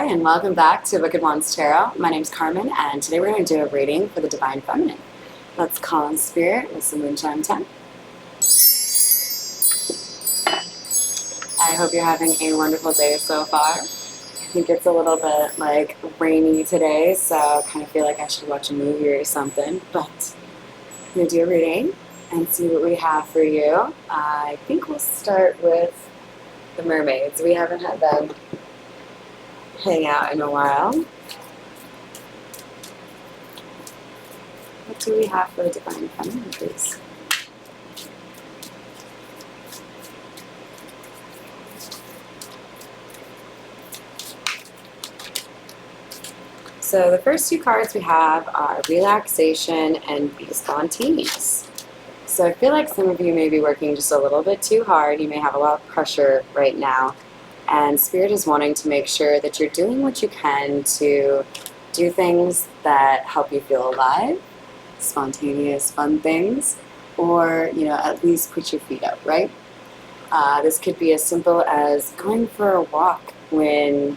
and welcome back to Wicked Wands Tarot. My name's Carmen, and today we're going to do a reading for the Divine Feminine. Let's call in Spirit with some Moonshine 10. I hope you're having a wonderful day so far. I think it's a little bit rainy today, so I kind of feel like I should watch a movie or something, but I'm going to do a reading and see what we have for you. I think we'll start with the mermaids. We haven't had them hang out in a while. What do we have for the Divine Feminine, please? So the first two cards we have are Relaxation and Be Spontaneous. So I feel like some of you may be working just a little bit too hard. You may have a lot of pressure right now. And Spirit is wanting to make sure that you're doing what you can to do things that help you feel alive, spontaneous, fun things, or, at least put your feet up, right? This could be as simple as going for a walk when,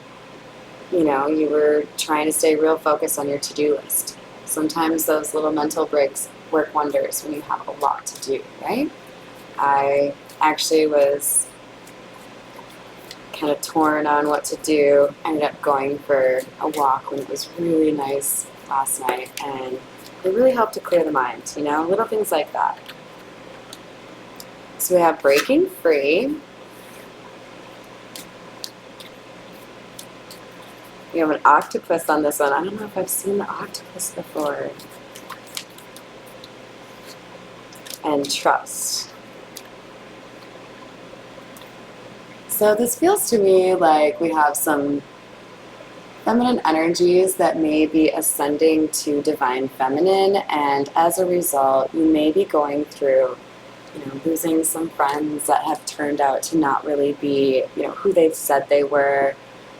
you were trying to stay real focused on your to-do list. Sometimes those little mental breaks work wonders when you have a lot to do, right? I actually was kind of torn on what to do. I ended up going for a walk when it was really nice last night, and it really helped to clear the mind, little things like that. So we have Breaking Free. We have an octopus on this one. I don't know if I've seen the octopus before. And Trust. So this feels to me like we have some feminine energies that may be ascending to Divine Feminine, and as a result, you may be going through, losing some friends that have turned out to not really be, who they've said they were.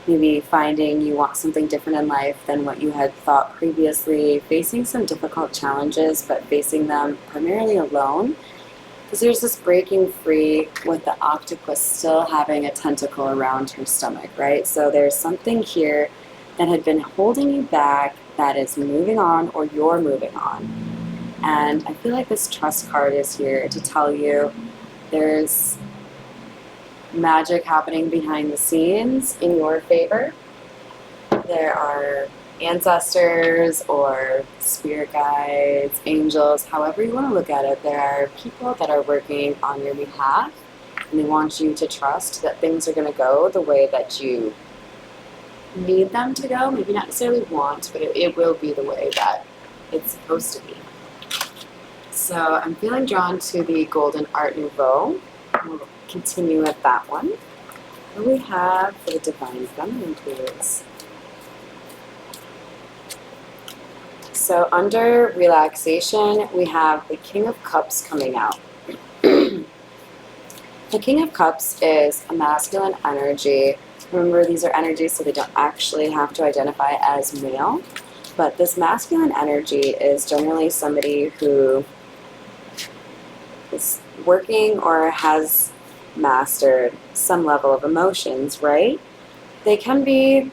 Maybe finding you want something different in life than what you had thought previously, facing some difficult challenges, but facing them primarily alone. Because there's this breaking free with the octopus still having a tentacle around her stomach, right? So there's something here that had been holding you back that is moving on, or you're moving on. And I feel like this Trust card is here to tell you there's magic happening behind the scenes in your favor. There are ancestors or spirit guides, angels, however you want to look at it. There are people that are working on your behalf, and they want you to trust that things are going to go the way that you need them to go. Maybe not necessarily want, but it will be the way that it's supposed to be. So I'm feeling drawn to the Golden Art Nouveau. We'll continue with that one. What do we have for the Divine Feminine, please? So under Relaxation, we have the King of Cups coming out. The King of Cups is a masculine energy. Remember, these are energies, so they don't actually have to identify as male. But this masculine energy is generally somebody who is working or has mastered some level of emotions, right? They can be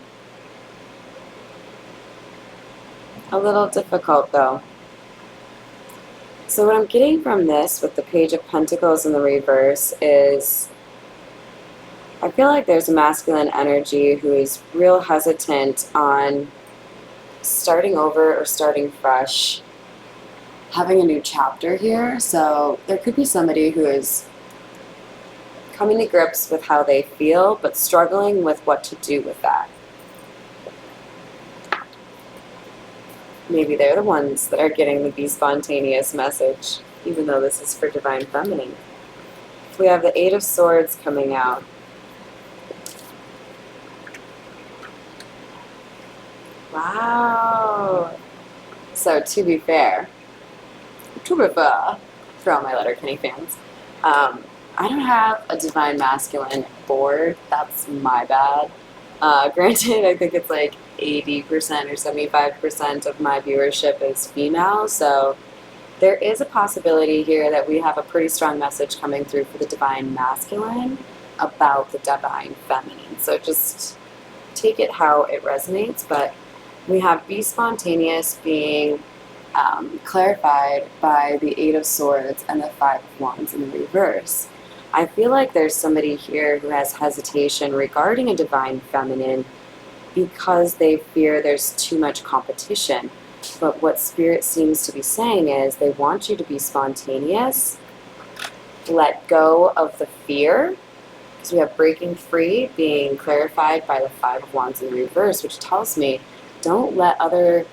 a little difficult, though. So what I'm getting from this with the Page of Pentacles in the reverse is I feel like there's a masculine energy who is real hesitant on starting over or starting fresh, having a new chapter here. So there could be somebody who is coming to grips with how they feel, but struggling with what to do with that. Maybe they're the ones that are getting the Be Spontaneous message, even though this is for Divine Feminine. We have the Eight of Swords coming out. Wow. So to be fair, for all my Letterkenny fans, I don't have a Divine Masculine board. That's my bad. Granted, I think it's like 80% or 75% of my viewership is female, so there is a possibility here that we have a pretty strong message coming through for the Divine Masculine about the Divine Feminine. So just take it how it resonates, but we have be spontaneous being clarified by the Eight of Swords and the Five of Wands in the reverse. I feel like there's somebody here who has hesitation regarding a divine feminine because they fear there's too much competition. But what Spirit seems to be saying is they want you to be spontaneous, let go of the fear, because we have breaking free being clarified by the Five of Wands in reverse, which tells me don't let other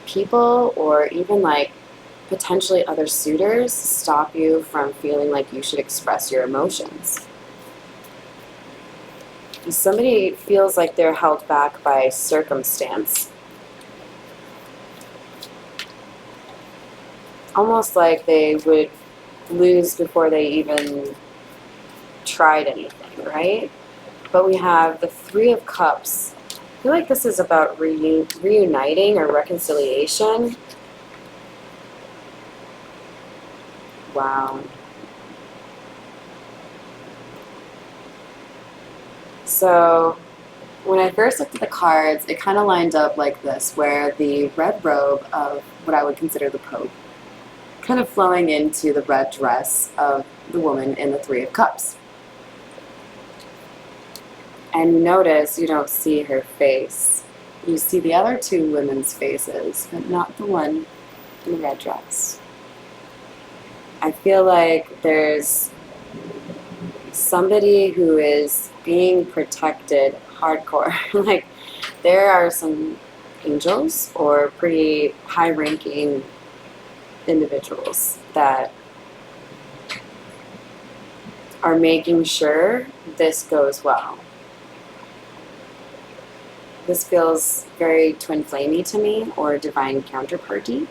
people or even like potentially other suitors stop you from feeling like you should express your emotions. If somebody feels like they're held back by circumstance, almost like they would lose before they even tried anything, right? But we have the Three of Cups. I feel like this is about reuniting or reconciliation. Wow. So when I first looked at the cards, it kind of lined up like this, where the red robe of what I would consider the Pope kind of flowing into the red dress of the woman in the Three of Cups. And you notice you don't see her face. You see the other two women's faces, but not the one in the red dress. I feel like there's somebody who is being protected hardcore. Like there are some angels or pretty high-ranking individuals that are making sure this goes well. This feels very twin flamey to me, or divine counterparty.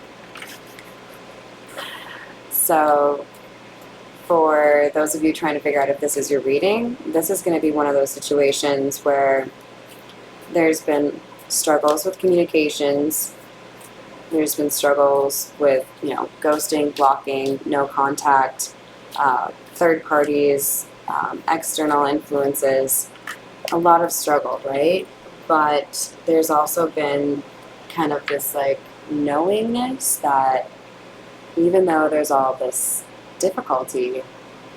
So for those of you trying to figure out if this is your reading, this is going to be one of those situations where there's been struggles with communications, there's been struggles with, ghosting, blocking, no contact, third parties, external influences, a lot of struggle, right? But there's also been kind of this like knowingness that even though there's all this difficulty,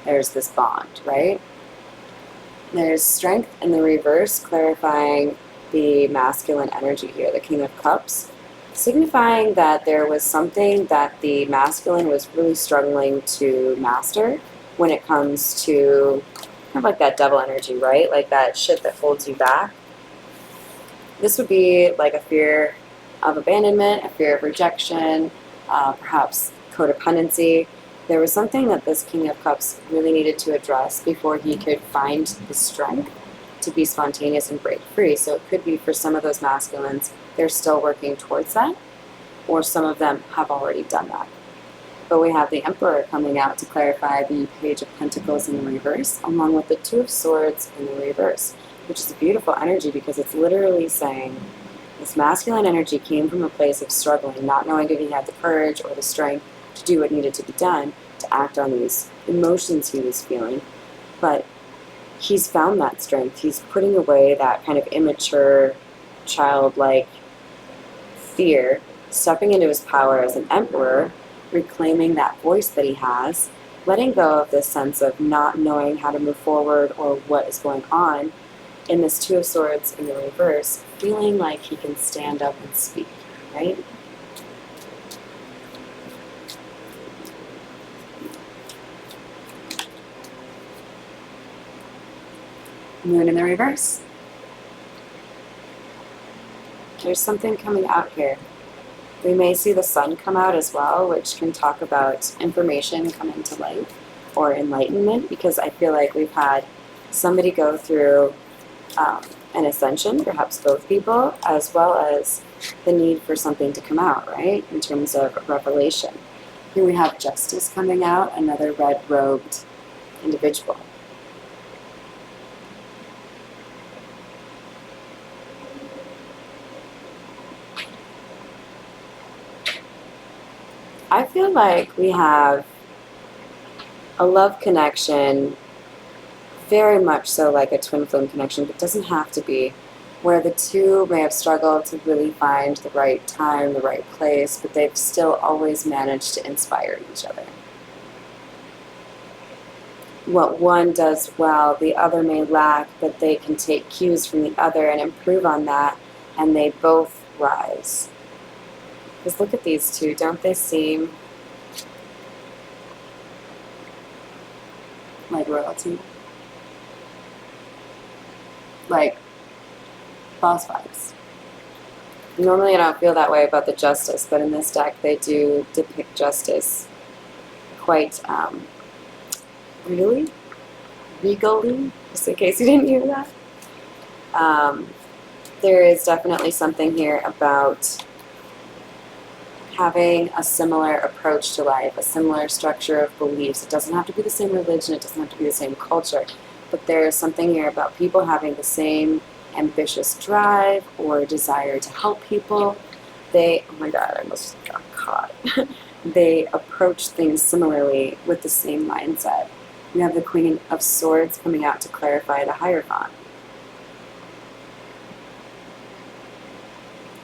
there's this bond, right? There's strength in the reverse, clarifying the masculine energy here, the King of Cups, signifying that there was something that the masculine was really struggling to master when it comes to kind of like that devil energy, right? Like that shit that holds you back. This would be like a fear of abandonment, a fear of rejection, perhaps codependency. There was something that this King of Cups really needed to address before he could find the strength to be spontaneous and break free. So it could be for some of those masculines, they're still working towards that, or some of them have already done that. But we have the Emperor coming out to clarify the Page of Pentacles in the reverse, along with the Two of Swords in the reverse, which is a beautiful energy because it's literally saying this masculine energy came from a place of struggling, not knowing if he had the courage or the strength to do what needed to be done, to act on these emotions he was feeling. But he's found that strength. He's putting away that kind of immature, childlike fear, stepping into his power as an emperor, reclaiming that voice that he has, letting go of this sense of not knowing how to move forward or what is going on. In this Two of Swords in the reverse, feeling like he can stand up and speak, right? Moon in the reverse. There's something coming out here. We may see the sun come out as well, which can talk about information coming to light or enlightenment, because I feel like we've had somebody go through an ascension, perhaps both people, as well as the need for something to come out, right, in terms of revelation. Here we have Justice coming out, another red-robed individual. I feel like we have a love connection, very much so like a twin flame connection, but it doesn't have to be. where the two may have struggled to really find the right time, the right place, but they've still always managed to inspire each other. What one does well, the other may lack, but they can take cues from the other and improve on that, and they both rise. Because look at these two, don't they seem like royalty? Like boss vibes. Normally I don't feel that way about the Justice, but in this deck they do depict Justice quite regally, just in case you didn't hear that. There is definitely something here about having a similar approach to life, a similar structure of beliefs. It doesn't have to be the same religion, it doesn't have to be the same culture, but there is something here about people having the same ambitious drive or desire to help people. Oh my god, I almost got caught. They approach things similarly with the same mindset. You have the Queen of Swords coming out to clarify the Hierophant.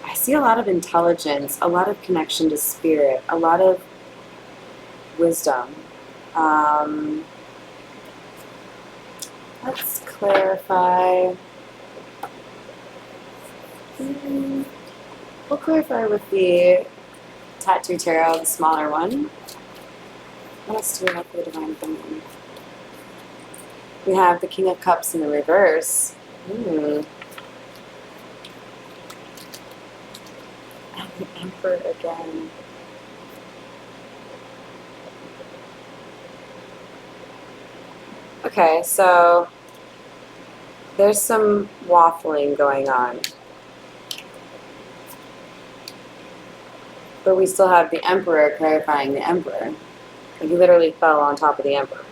I see a lot of intelligence, a lot of connection to spirit, a lot of wisdom. Let's clarify. We'll clarify with the Tattoo Tarot, the smaller one. What else do we have for the Divine Feminine? We have the King of Cups in the reverse. And the Emperor again. Okay, so there's some waffling going on. But we still have the Emperor clarifying the Emperor. Like, he literally fell on top of the Emperor.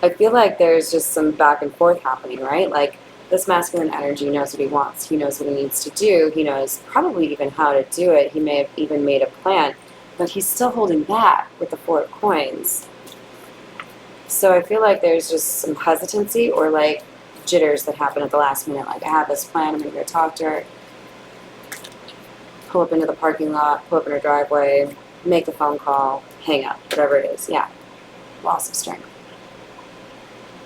I feel like there's just some back and forth happening, right? Like, this masculine energy knows what he wants. He knows what he needs to do. He knows probably even how to do it. He may have even made a plan. But he's still holding back with the Four of Coins. So I feel like there's just some hesitancy or, like, jitters that happen at the last minute. Like, I have this plan. I'm going to go talk to her. Pull up into the parking lot. Pull up in her driveway. Make a phone call. Hang up. Whatever it is. Yeah. Loss of strength.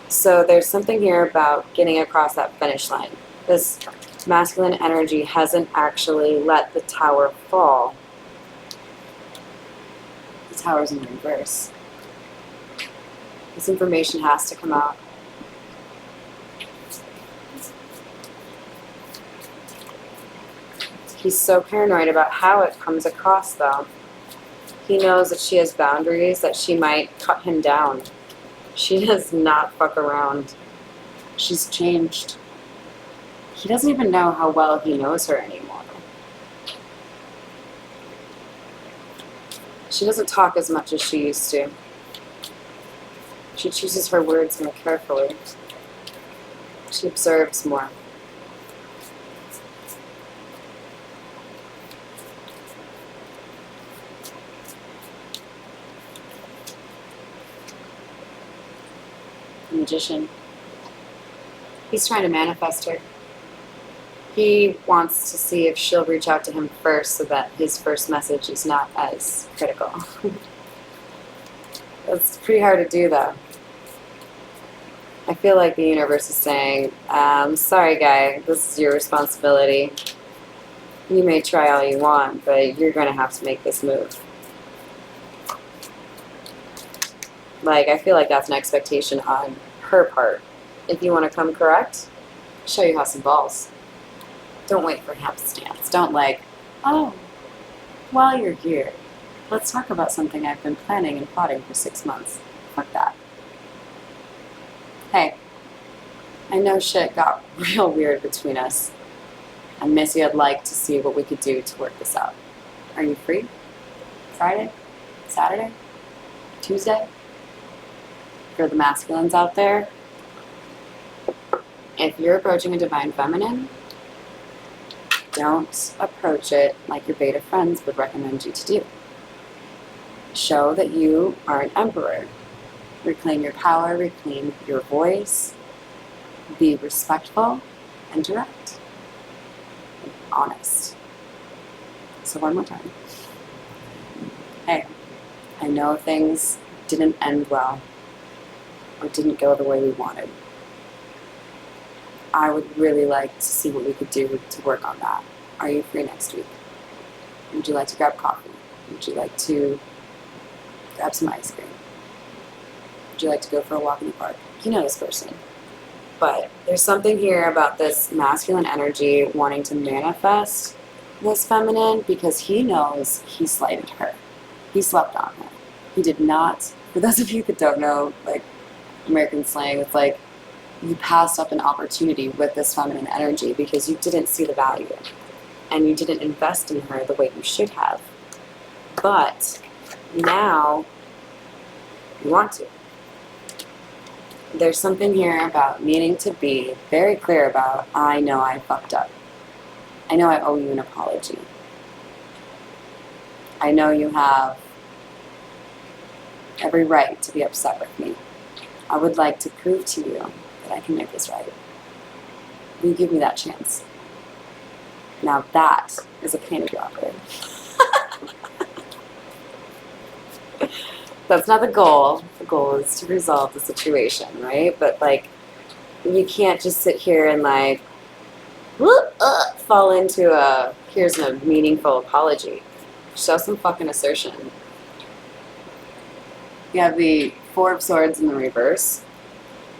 So there's something here about getting across that finish line. This masculine energy hasn't actually let the Tower fall. The Tower's in reverse. This information has to come out. He's so paranoid about how it comes across, though. He knows that she has boundaries, that she might cut him down. She does not fuck around. She's changed. He doesn't even know how well he knows her anymore. She doesn't talk as much as she used to. She chooses her words more carefully. She observes more. The Magician. He's trying to manifest her. He wants to see if she'll reach out to him first so that his first message is not as critical. That's pretty hard to do, though. I feel like the universe is saying, sorry guy, this is your responsibility. You may try all you want, but you're going to have to make this move. Like, I feel like that's an expectation on her part. If you want to come correct, show you how some balls. Don't wait for happenstance. Don't like, oh, while you're here, let's talk about something I've been planning and plotting for 6 months. Fuck that. Hey, I know shit got real weird between us. And Missy, I'd like to see what we could do to work this out. Are you free? Friday? Saturday? Tuesday? For the masculines out there, if you're approaching a divine feminine, don't approach it like your beta friends would recommend you to do. Show that you are an emperor. Reclaim your power, reclaim your voice, be respectful, and direct and honest. So one more time. Hey, I know things didn't end well or didn't go the way we wanted. I would really like to see what we could do to work on that. Are you free next week? Would you like to grab coffee? Would you like to grab some ice cream? Would you like to go for a walk in the park? You know this person. But there's something here about this masculine energy wanting to manifest this feminine because he knows he slighted her. He slept on her. He did not, for those of you that don't know, like American slang, it's like you passed up an opportunity with this feminine energy because you didn't see the value and you didn't invest in her the way you should have. But now you want to. There's something here about needing to be very clear about, I know I fucked up. I know I owe you an apology. I know you have every right to be upset with me. I would like to prove to you that I can make this right. Will you give me that chance? Now that is a panty dropper. That's not the goal. The goal is to resolve the situation, right? But like, you can't just sit here and like, fall into a, here's a meaningful apology. Show some fucking assertion. You have the Four of Swords in the reverse.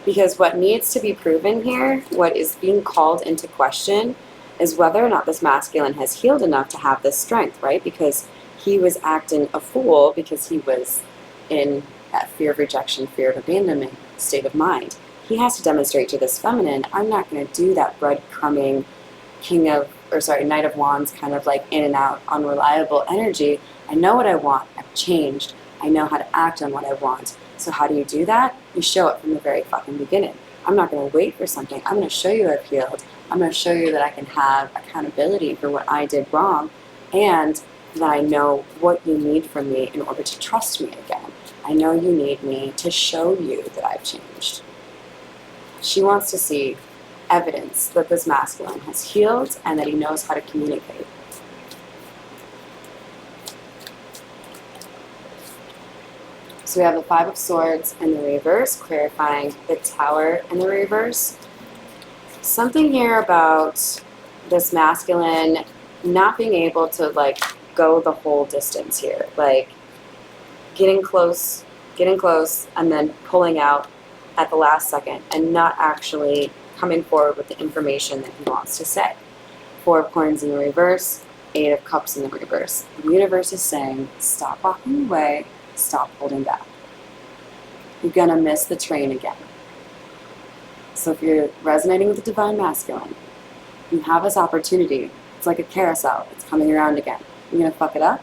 Because what needs to be proven here, what is being called into question, is whether or not this masculine has healed enough to have this strength, right? Because he was acting a fool because he was in that fear of rejection, fear of abandonment state of mind. He has to demonstrate to this feminine, I'm not going to do that breadcrumbing Knight of Wands kind of like in and out, unreliable energy. I know what I want. I've changed. I know how to act on what I want. So how do you do that? You show it from the very fucking beginning. I'm not going to wait for something. I'm going to show you I've healed. I'm going to show you that I can have accountability for what I did wrong and that I know what you need from me in order to trust me again. I know you need me to show you that I've changed. She wants to see evidence that this masculine has healed and that he knows how to communicate. So we have the Five of Swords in the reverse, clarifying the Tower in the reverse. Something here about this masculine not being able to like go the whole distance here, like getting close, and then pulling out at the last second and not actually coming forward with the information that he wants to say. Four of Coins in the reverse, Eight of Cups in the reverse. The universe is saying, stop walking away, stop holding back. You're gonna miss the train again. So if you're resonating with the Divine Masculine, you have this opportunity. It's like a carousel. It's coming around again. You're gonna fuck it up?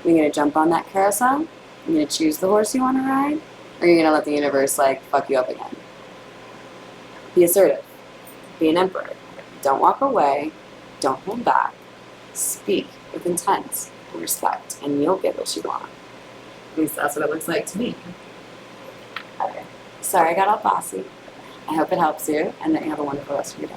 You're gonna jump on that carousel? You're gonna choose the horse you wanna ride? Or you're gonna let the universe like fuck you up again? Be assertive. Be an emperor. Don't walk away. Don't hold back. Speak with intent and respect, and you'll get what you want. At least that's what it looks like to me. Okay. Sorry I got all bossy. I hope it helps you, and that you have a wonderful rest of your day.